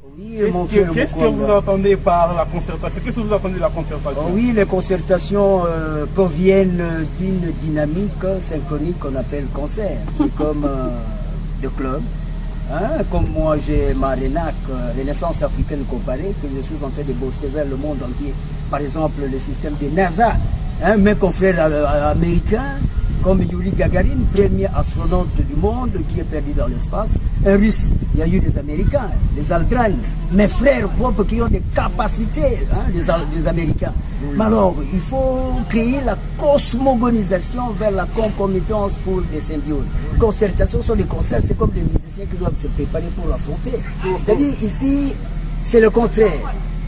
Oui, qu'est-ce que vous entendez par la concertation? Qu'est-ce que vous entendez de la concertation? Oui, les concertations proviennent d'une dynamique synchronique qu'on appelle concert. C'est comme le club. Hein, comme moi j'ai ma RENAC, Renaissance africaine comparée, que je suis en train de bosser vers le monde entier. Par exemple, le système de NASA. Hein, mes confrères américains, comme Yuri Gagarin, premier astronaute du monde qui est perdu dans l'espace. Un russe, il y a eu des Américains, les Aldrin, mes frères propres qui ont des capacités, hein, les Américains. Mais alors, il faut créer la cosmogonisation vers la concomitance pour des symbioses. Concertation sur les concerts, c'est comme des musiciens qui doivent se préparer pour l'affronter. C'est-à-dire, ici, c'est le contraire.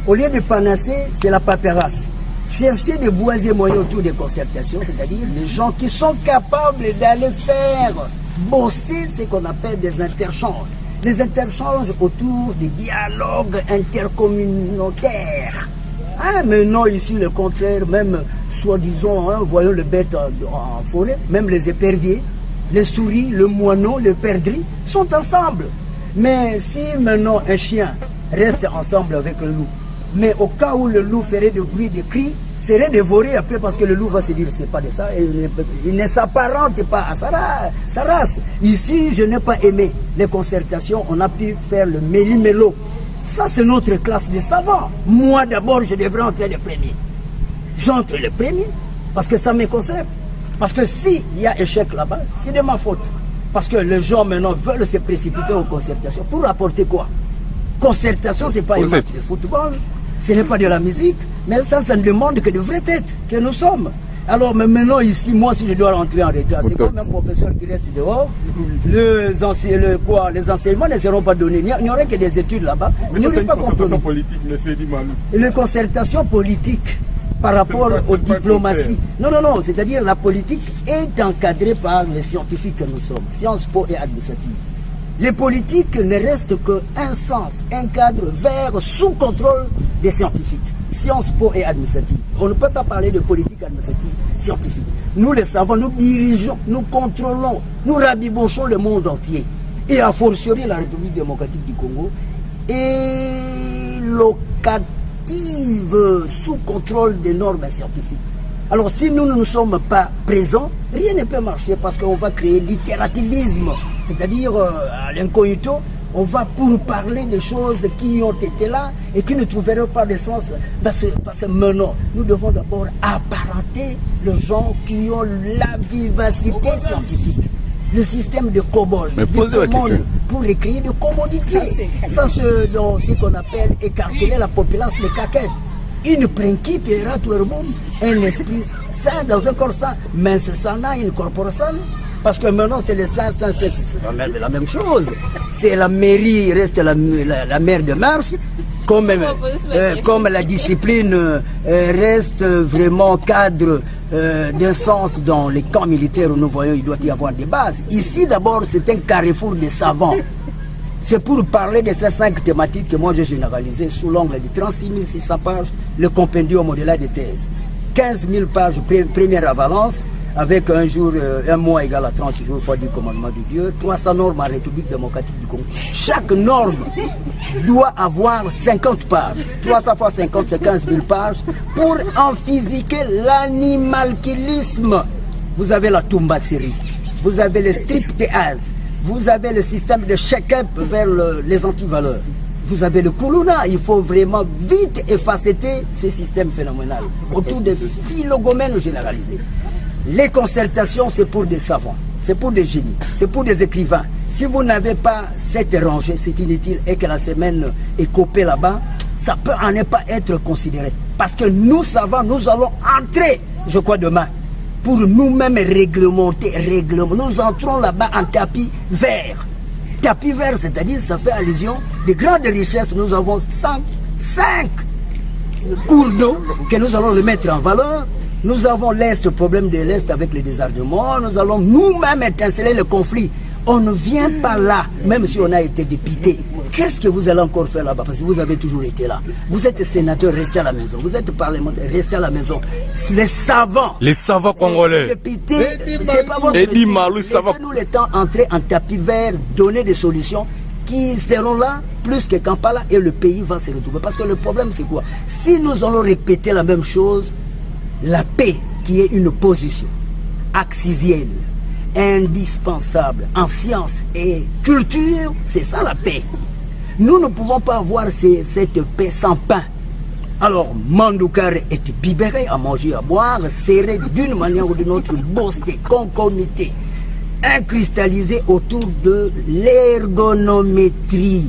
Au lieu de panacée, c'est la paperasse. Chercher des voies et moyens autour des concertations, c'est-à-dire les gens qui sont capables d'aller faire bosser ce qu'on appelle des interchanges. Les interchanges autour des dialogues intercommunautaires. Ah, mais non, ici le contraire, même soi-disant, hein, voyons les bêtes en forêt, même les éperviers, les souris, le moineau, le perdrix sont ensemble. Mais si maintenant un chien reste ensemble avec un loup, mais au cas où le loup ferait de bruit, de cris, serait dévoré après parce que le loup va se dire c'est pas de ça, et il ne s'apparente pas à sa race. Ici, je n'ai pas aimé les concertations, on a pu faire le méli-mélo. Ça, c'est notre classe de savants. Moi, d'abord, je devrais entrer le premier. J'entre le premier parce que ça me concerne. Parce que s'il y a échec là-bas, c'est de ma faute. Parce que les gens maintenant veulent se précipiter aux concertations. Pour apporter quoi? Concertation, c'est pas un match de football. Ce n'est pas de la musique, mais ça ne demande que de vraies têtes que nous sommes. Alors, mais maintenant, ici, moi, si je dois rentrer en retard, c'est comme un professeur qui reste dehors. Les enseignements ne seront pas donnés. Il n'y aurait que des études là-bas. Mais c'est une concertation politique, M. Dimalou. Une concertation politique par rapport aux diplomaties. Non, c'est-à-dire la politique est encadrée par les scientifiques que nous sommes, Sciences Po et administrative. Les politiques ne restent qu'un sens, un cadre vert sous contrôle des scientifiques, Sciences Po et administrative. On ne peut pas parler de politique administrative scientifique. Nous les savons, nous dirigeons, nous contrôlons, nous rabibochons le monde entier. Et a fortiori la République démocratique du Congo est locative sous contrôle des normes scientifiques. Alors si nous ne sommes pas présents, rien ne peut marcher parce qu'on va créer l'itération. C'est-à-dire, à l'incognito, on va pour parler des choses qui ont été là et qui ne trouveront pas de sens. Parce que maintenant, nous devons d'abord apparenter les gens qui ont la vivacité scientifique. Le système de COBOL, pour créer des commodités. Ça, c'est ce qu'on appelle écarteler la population de caquettes. Une principe ira tout le monde, un esprit sain dans un corps sain, mais c'est ça, une corps sain. Parce que maintenant, c'est le sang, c'est la même chose. C'est la mairie, reste la mère de Mars, comme la discipline reste vraiment cadre d'un sens dans les camps militaires où nous voyons il doit y avoir des bases. Ici, d'abord, c'est un carrefour de savants. C'est pour parler de ces 5 thématiques que moi j'ai généralisées sous l'angle de 36 600 pages, le compendium au-delà des thèses. 15 000 pages première avalance, avec un mois égal à 30 jours, fois du commandement de Dieu, 300 normes en République démocratique du Congo. Chaque norme doit avoir 50 pages. 300 fois 50, c'est 15 000 pages, pour en physiquer l'animalquilisme. Vous avez la Toumba-Série, vous avez le striptease, vous avez le système de check-up vers les antivaleurs. Vous avez le Koulouna, il faut vraiment vite effacer ces systèmes phénoménaux autour des phylogomènes généralisés. Les concertations, c'est pour des savants, c'est pour des génies, c'est pour des écrivains. Si vous n'avez pas cette rangée, c'est inutile, et que la semaine est copée là-bas, ça peut en pas être considéré. Parce que nous savants, nous allons entrer, je crois, demain, pour nous-mêmes réglementer. Nous entrons là-bas en tapis vert. Tapis vert, c'est-à-dire, ça fait allusion de grandes richesses. Nous avons 5 cours d'eau que nous allons remettre en valeur. Nous avons l'Est, le problème de l'Est avec le désarmement. Nous allons nous-mêmes étinceler le conflit. On ne vient pas là, même si on a été dépité. Qu'est-ce que vous allez encore faire là-bas? Parce que vous avez toujours été là. Vous êtes sénateur, restez à la maison. Vous êtes parlementaire, restez à la maison. Les savants congolais. Députés, c'est pas votre... Dimalou, laissez-nous le temps entrer en tapis vert, donner des solutions qui seront là, plus que Kampala, et le pays va se retrouver. Parce que le problème, c'est quoi? Si nous allons répéter la même chose, la paix, qui est une position axiale, indispensable en science et culture, c'est ça la paix. Nous ne pouvons pas avoir cette paix sans pain. Alors, Mandoukar est bibéré à manger, à boire, serré d'une manière ou d'une autre, bossé, concomité, incristallisé autour de l'ergonométrie,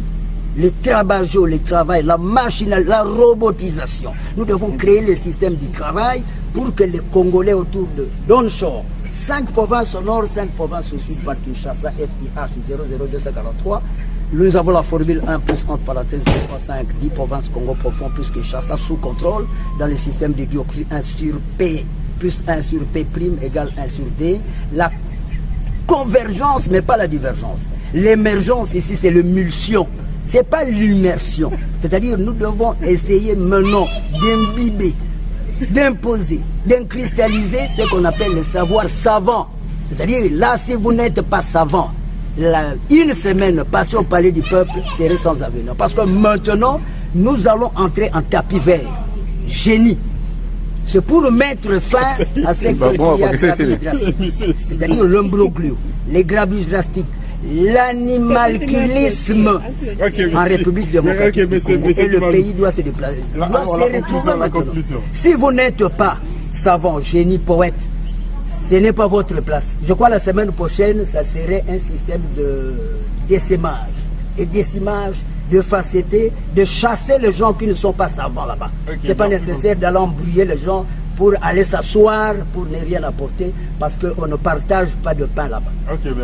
le trabajo, le travail, la machinalité, la robotisation. Nous devons créer le système du travail pour que les Congolais autour de Donchor, 5 provinces au nord, 5 provinces au sud, par Kinshasa, FIH 00243, nous avons la formule 1 plus entre parenthèses 2,5, 10 provinces Congo profond plus Kinshasa sous contrôle dans le système de dioxyde 1 sur P plus 1 sur P prime égale 1 sur D. La convergence, mais pas la divergence. L'émergence ici, c'est l'émulsion. Ce n'est pas l'immersion. C'est-à-dire, nous devons essayer maintenant d'imbiber, d'imposer, d'incristalliser ce qu'on appelle le savoir savant. C'est-à-dire, là, si vous n'êtes pas savant, une semaine passée au palais du peuple serait sans avenir. Parce que maintenant, nous allons entrer en tapis vert. Génie. C'est pour mettre fin à ce c'est-à-dire l'imbroglio, les grabuges drastiques, l'animalculisme en République démocratique du Congo. Et le pays doit se déplacer. Doit se retrouver maintenant. Si vous n'êtes pas savant, génie, poète, ce n'est pas votre place. Je crois que la semaine prochaine, ça serait un système de décimage. Et décimage, de facetter, de chasser les gens qui ne sont pas savants là-bas. Ce n'est pas nécessaire d'aller embrouiller les gens pour aller s'asseoir, pour ne rien apporter, parce qu'on ne partage pas de pain là-bas.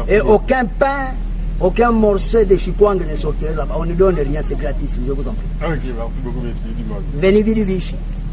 Et aucun pain, aucun morceau de chikwang ne sortirait là-bas. On ne donne rien, c'est gratis, je vous en prie. Ok, merci beaucoup, monsieur. Veni vidi vici.